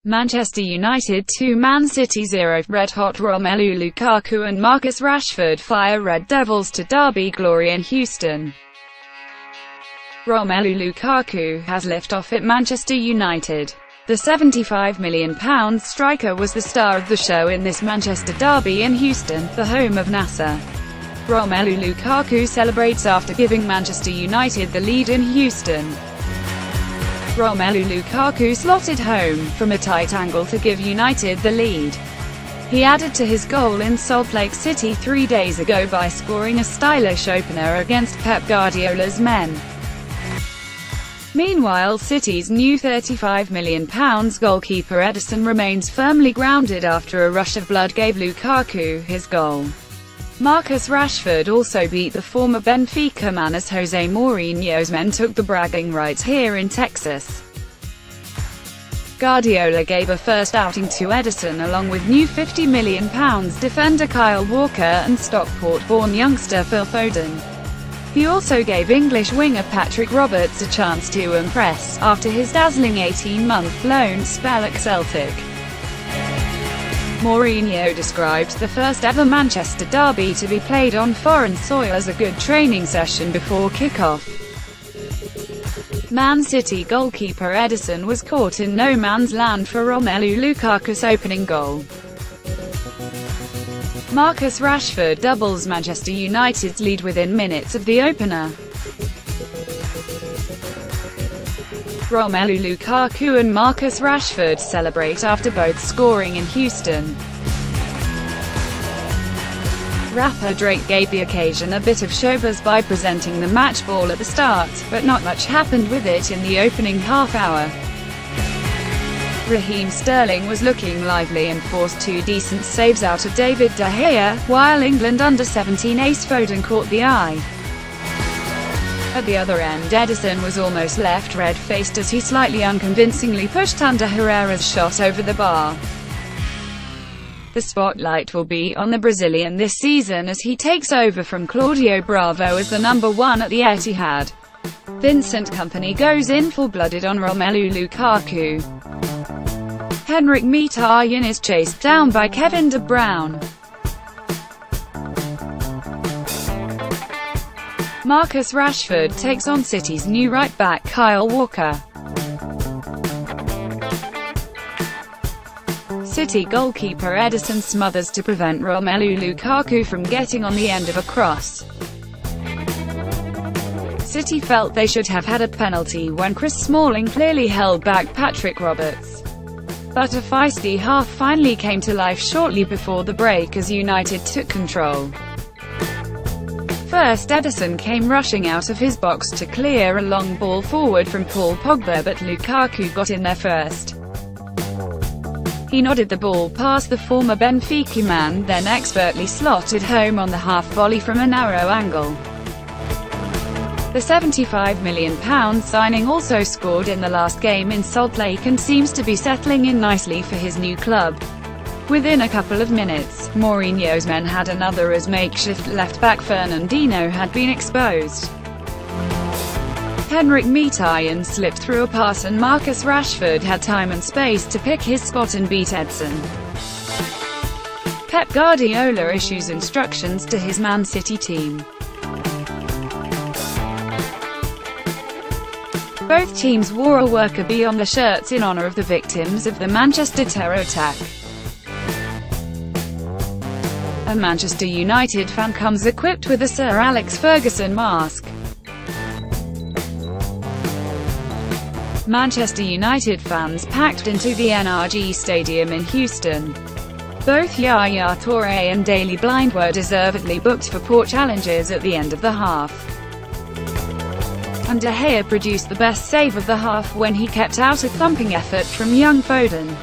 Manchester United 2 Man City 0. Red-hot Romelu Lukaku and Marcus Rashford fire Red Devils to derby glory in Houston. Romelu Lukaku has liftoff at Manchester United. The £75 million striker was the star of the show in this Manchester derby in Houston, the home of Nasser. Romelu Lukaku celebrates after giving Manchester United the lead in Houston. Romelu Lukaku slotted home from a tight angle to give United the lead. He added to his goal in Salt Lake City 3 days ago by scoring a stylish opener against Pep Guardiola's men. Meanwhile, City's new £35 million goalkeeper Ederson remains firmly grounded after a rush of blood gave Lukaku his goal. Marcus Rashford also beat the former Benfica man as Jose Mourinho's men took the bragging rights here in Texas. Guardiola gave a first outing to Ederson along with new £50 million defender Kyle Walker and Stockport-born youngster Phil Foden. He also gave English winger Patrick Roberts a chance to impress, after his dazzling 18-month loan spell at Celtic. Mourinho described the first-ever Manchester derby to be played on foreign soil as a good training session before kick-off. Man City goalkeeper Ederson was caught in no man's land for Romelu Lukaku's opening goal. Marcus Rashford doubles Manchester United's lead within minutes of the opener. Romelu Lukaku and Marcus Rashford celebrate after both scoring in Houston. Rapper Drake gave the occasion a bit of showbuzz by presenting the match ball at the start, but not much happened with it in the opening half hour. Raheem Sterling was looking lively and forced 2 decent saves out of David De Gea, while England under-17 ace Foden caught the eye. At the other end, Ederson was almost left red-faced as he slightly unconvincingly pushed Ander Herrera's shot over the bar. The spotlight will be on the Brazilian this season as he takes over from Claudio Bravo as the number 1 at the Etihad. Vincent Kompany goes in full-blooded on Romelu Lukaku. Henrik Mkhitaryan is chased down by Kevin De Bruyne. Marcus Rashford takes on City's new right-back Kyle Walker. City goalkeeper Ederson smothers to prevent Romelu Lukaku from getting on the end of a cross. City felt they should have had a penalty when Chris Smalling clearly held back Patrick Roberts. But a feisty half finally came to life shortly before the break as United took control. First, Ederson came rushing out of his box to clear a long ball forward from Paul Pogba, but Lukaku got in there first. He nodded the ball past the former Benfica man, then expertly slotted home on the half-volley from a narrow angle. The £75 million signing also scored in the last game in Salt Lake and seems to be settling in nicely for his new club. Within a couple of minutes, Mourinho's men had another as makeshift left-back Fernandinho had been exposed. Henrik Mkhitaryan slipped through a pass and Marcus Rashford had time and space to pick his spot and beat Ederson. Pep Guardiola issues instructions to his Man City team. Both teams wore a worker bee on their shirts in honor of the victims of the Manchester terror attack. A Manchester United fan comes equipped with a Sir Alex Ferguson mask. Manchester United fans packed into the NRG Stadium in Houston. Both Yaya Toure and Daley Blind were deservedly booked for poor challenges at the end of the half. And De Gea produced the best save of the half when he kept out a thumping effort from young Foden.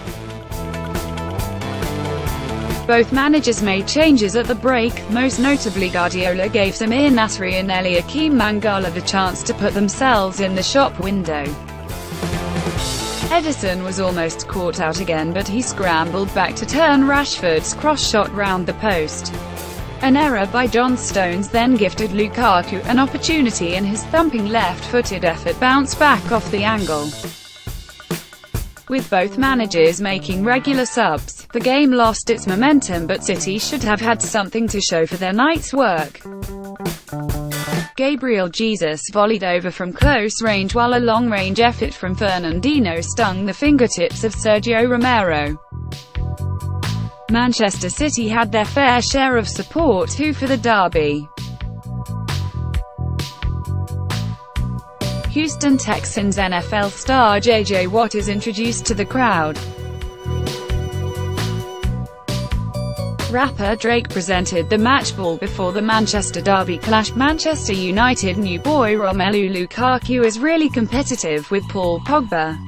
Both managers made changes at the break, most notably Guardiola gave Samir Nasri and Eliakim Mangala the chance to put themselves in the shop window. Ederson was almost caught out again, but he scrambled back to turn Rashford's cross shot round the post. An error by John Stones then gifted Lukaku an opportunity and his thumping left-footed effort bounced back off the angle. With both managers making regular subs, the game lost its momentum, but City should have had something to show for their night's work. Gabriel Jesus volleyed over from close range, while a long-range effort from Fernandinho stung the fingertips of Sergio Romero. Manchester City had their fair share of support too for the derby. Houston Texans NFL star J.J. Watt is introduced to the crowd. Rapper Drake presented the match ball before the Manchester derby clash. Manchester United new boy Romelu Lukaku is really competitive with Paul Pogba.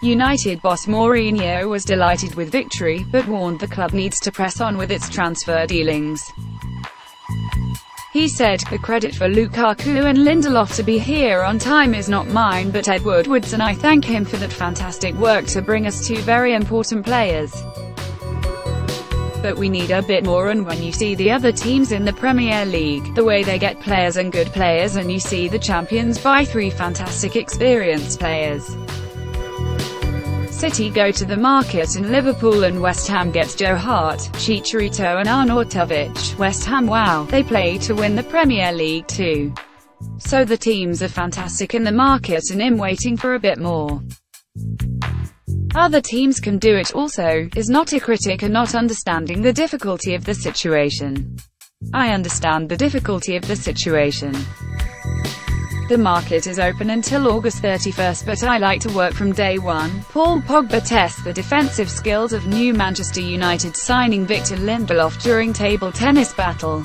United boss Mourinho was delighted with victory, but warned the club needs to press on with its transfer dealings. He said, "The credit for Lukaku and Lindelof to be here on time is not mine, but Ed Woodward's, and I thank him for that fantastic work to bring us two very important players. But we need a bit more, and when you see the other teams in the Premier League, the way they get players and good players, and you see the champions buy three fantastic experienced players. City go to the market and Liverpool and West Ham gets Joe Hart, Chicharito and Arnautovic. West Ham, wow, they play to win the Premier League too. So the teams are fantastic in the market, and I'm waiting for a bit more. Other teams can do it also," is not a critic and not understanding the difficulty of the situation. I understand the difficulty of the situation. The market is open until August 31st, but I like to work from day one. Paul Pogba tests the defensive skills of new Manchester United signing Victor Lindelof during table tennis battle.